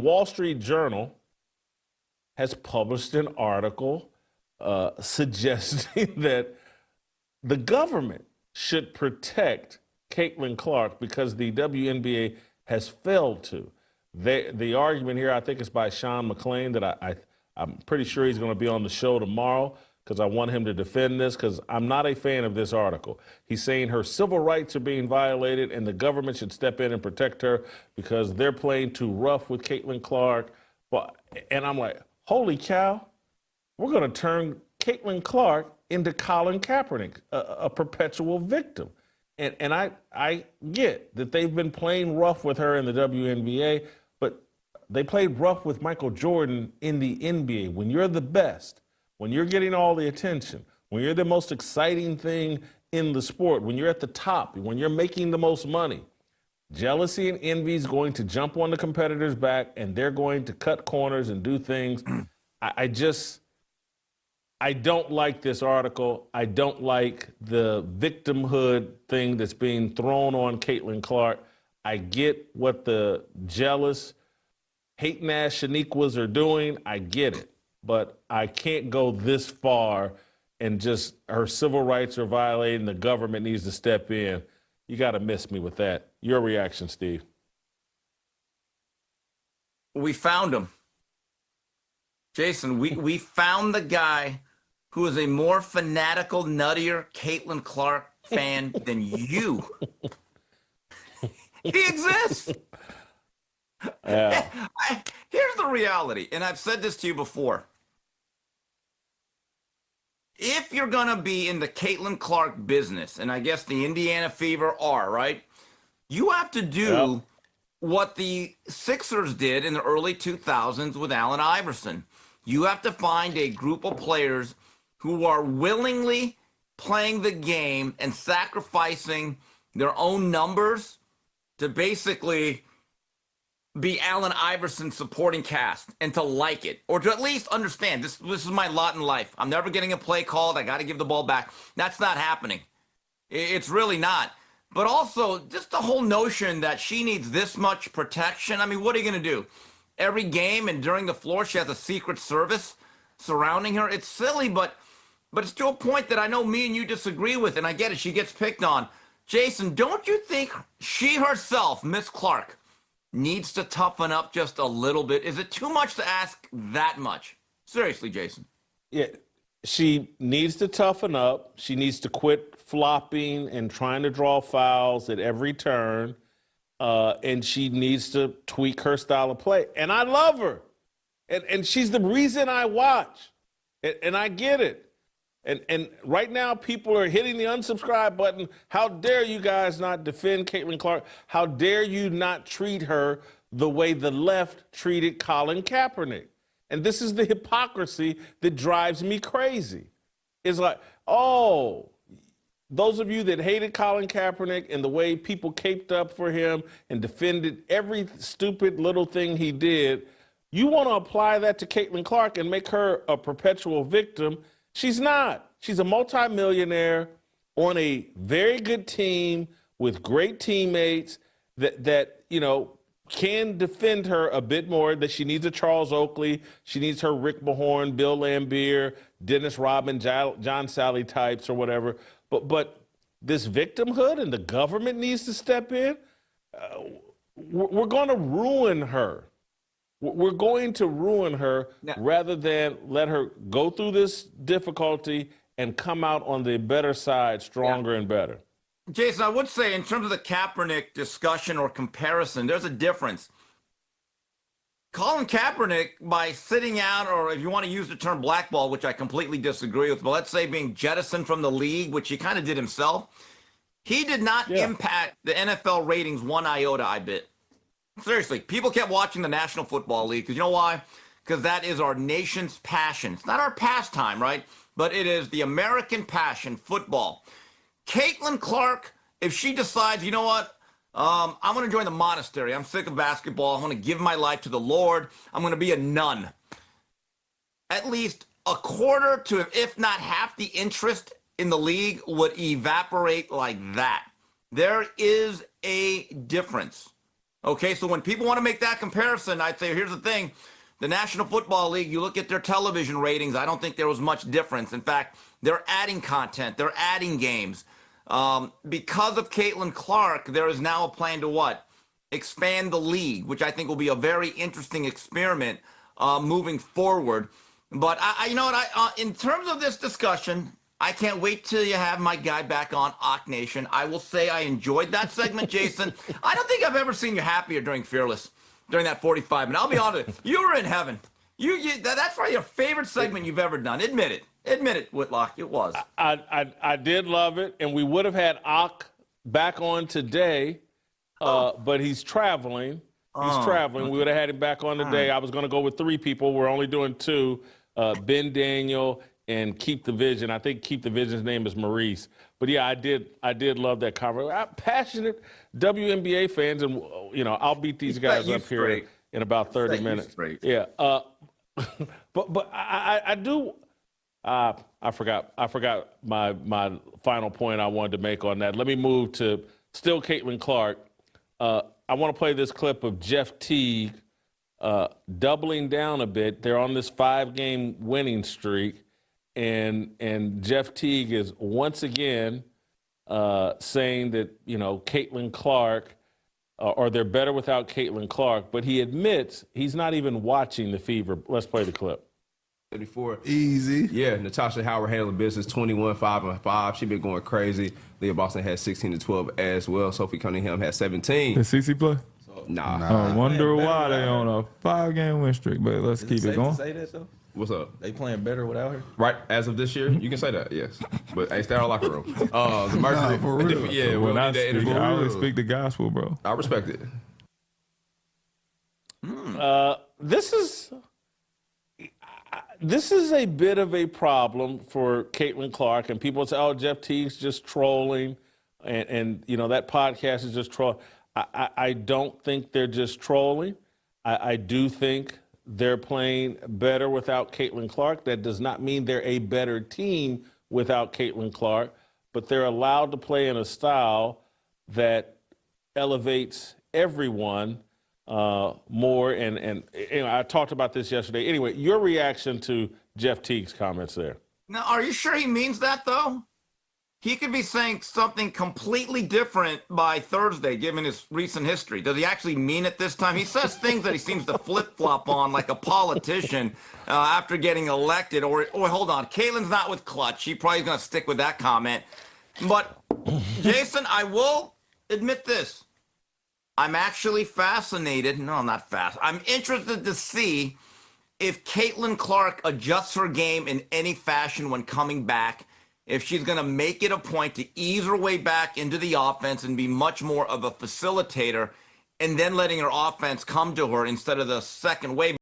Wall Street Journal has published an article suggesting that the government should protect Caitlin Clark because the WNBA has failed to. The argument here, I think, is by Sean McClain that I'm pretty sure he's going to be on the show tomorrow because I want him to defend this because I'm not a fan of this article. He's saying her civil rights are being violated and the government should step in and protect her because they're playing too rough with Caitlin Clark. And I'm like, holy cow, we're going to turn Caitlin Clark into Colin Kaepernick, a perpetual victim. And I get that they've been playing rough with her in the WNBA, but they played rough with Michael Jordan in the NBA. When you're the best, when you're getting all the attention, when you're the most exciting thing in the sport, when you're at the top, when you're making the most money, jealousy and envy is going to jump on the competitor's back and they're going to cut corners and do things. I don't like this article. I don't like the victimhood thing that's being thrown on Caitlin Clark. I get what the jealous, hating-ass Shaniquas are doing. I get it. But I can't go this far and just her civil rights are violated and the government needs to step in. You got to miss me with that. Your reaction, Steve? We found him. Jason, we found the guy who is a more fanatical, nuttier Caitlin Clark fan than you. He exists. Yeah. Here's the reality, and I've said this to you before. If you're going to be in the Caitlin Clark business, and I guess the Indiana Fever are, right? You have to do what the Sixers did in the early 2000s with Allen Iverson. You have to find a group of players who are willingly playing the game and sacrificing their own numbers to basically be Allen Iverson's supporting cast and to like it, or to at least understand this is my lot in life. I'm never getting a play called. I got to give the ball back. That's not happening. It's really not. But also just the whole notion that she needs this much protection. I mean, what are you going to do? Every game and during the floor, she has a secret service surrounding her. It's silly, but it's to a point that I know me and you disagree with, and I get it. She gets picked on. Jason, don't you think she herself, Miss Clark, needs to toughen up just a little bit? Is it too much to ask that much? Seriously, Jason. Yeah, she needs to toughen up. She needs to quit flopping and trying to draw fouls at every turn. And she needs to tweak her style of play. And I love her. And she's the reason I watch. And I get it. And right now, people are hitting the unsubscribe button. How dare you guys not defend Caitlin Clark? How dare you not treat her the way the left treated Colin Kaepernick? And this is the hypocrisy that drives me crazy. It's like, oh, those of you that hated Colin Kaepernick and the way people caped up for him and defended every stupid little thing he did, you want to apply that to Caitlin Clark and make her a perpetual victim. She's not. She's a multimillionaire on a very good team with great teammates that you know, can defend her a bit more, that she needs a Charles Oakley. She needs her Rick Mahorn, Bill Laimbeer, Dennis Rodman, John Sally types or whatever. But this victimhood and the government needs to step in. We're going to ruin her. We're going to ruin her rather than let her go through this difficulty and come out on the better side, stronger and better. Jason, I would say in terms of the Kaepernick discussion or comparison, there's a difference. Colin Kaepernick, by sitting out, or if you want to use the term blackball, which I completely disagree with, but let's say being jettisoned from the league, which he kind of did himself, he did not impact the NFL ratings one iota, I bet. Seriously, people kept watching the National Football League because you know why? Because that is our nation's passion. It's not our pastime, right? But it is the American passion, football. Caitlin Clark, if she decides, you know what? I'm going to join the monastery. I'm sick of basketball. I'm going to give my life to the Lord. I'm going to be a nun. At least a quarter to, if not half, the interest in the league would evaporate like that. There is a difference. Okay, so when people want to make that comparison, I'd say here's the thing. The National Football League, you look at their television ratings, I don't think there was much difference. In fact, they're adding content, they're adding games. Because of Caitlin Clark, there is now a plan to what? Expand the league, which I think will be a very interesting experiment moving forward. But you know what? In terms of this discussion, I can't wait till you have my guy back on Ock Nation. I will say I enjoyed that segment, Jason. I don't think I've ever seen you happier during Fearless, during that 45 minutes. I'll be honest, you were in heaven. That's probably your favorite segment you've ever done. Admit it, Whitlock. It was. I did love it, and we would have had Ock back on today, but he's traveling. He's traveling. We would have had him back on today. I was going to go with 3 people. We're only doing 2, Ben Daniel and Keep the Vision. I think Keep the Vision's name is Maurice. But yeah, I did love that conversation. Passionate WNBA fans, and I'll beat these guys up here in about 30 minutes. Yeah. But I do. I forgot my final point I wanted to make on that. Let me move to still Caitlin Clark. I want to play this clip of Jeff Teague doubling down a bit. They're on this 5-game winning streak, and Jeff Teague is once again saying that Caitlin Clark, or they're better without Caitlin Clark. But he admits he's not even watching the Fever. Let's play the clip. Before. Easy. Yeah, Natasha Howard handling business, 21-5-5. She been going crazy. Leah Boston had 16-12 as well. Sophie Cunningham had 17. Did CC play? Nah. I wonder why they on a 5-game win streak, but let's keep it going. Say that though? What's up? They playing better without her? Right, as of this year, you can say that, yes. But hey, stay in our locker room. The Mercury, For real. yeah, when I need that speak, energy. I always speak the gospel, bro. I respect it. This is a bit of a problem for Caitlin Clark, and people say, "Oh, Jeff Teague's just trolling," and that podcast is just trolling. I don't think they're just trolling. I do think they're playing better without Caitlin Clark. That does not mean they're a better team without Caitlin Clark, but they're allowed to play in a style that elevates everyone more. And I talked about this yesterday. Anyway, your reaction to Jeff Teague's comments there. Now, are you sure he means that, though? He could be saying something completely different by Thursday, given his recent history. Does he actually mean it this time? He says things that he seems to flip-flop on like a politician after getting elected. Or hold on, Caitlin's not with Clutch. He probably going to stick with that comment. But, Jason, I will admit this. I'm actually fascinated. No, I'm not fast. I'm interested to see if Caitlin Clark adjusts her game in any fashion when coming back, if she's going to make it a point to ease her way back into the offense and be much more of a facilitator, and then letting her offense come to her instead of the second wave.